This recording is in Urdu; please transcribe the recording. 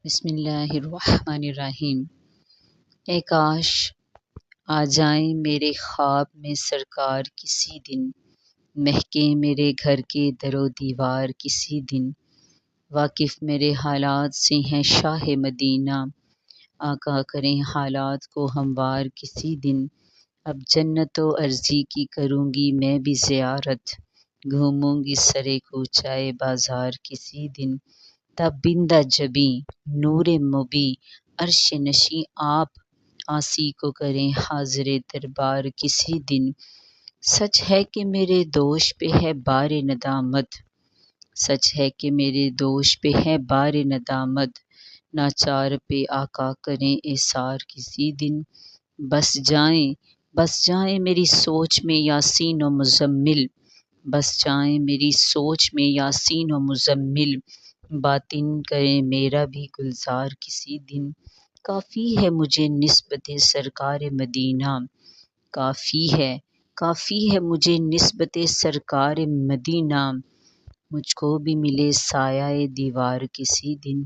بسم اللہ الرحمن الرحیم۔ اے کاش آ جائیں میرے خواب میں سرکار کسی دن، مہکیں میرے گھر کے در و دیوار کسی دن، واقف میرے حالات سے ہیں شاہ مدینہ، آقا کریں حالات کو ہموار کسی دن۔ اب جنت و ارضی کی کروں گی میں بھی زیارت، گھوموں گی سرے کوچائے بازار کسی دن۔ تب بندہ جبیں نور مبیں عرش نشیں آپ، آسی کو کریں حاضر دربار کسی دن۔ سچ ہے کہ میرے دوش پہ ہے بار ندامت، سچ ہے کہ میرے دوش پہ ہے بار ندامت، ناچار پہ آقا کریں ایثار کسی دن۔ بس جائیں میری سوچ میں یاسین و مزمل، بس جائیں میری سوچ میں یاسین و مزمل، باطن کریں میرا بھی گلزار کسی دن۔ کافی ہے مجھے نسبت سرکار مدینہ، کافی ہے مجھے نسبت سرکار مدینہ، مجھ کو بھی ملے سایہ دیوار کسی دن۔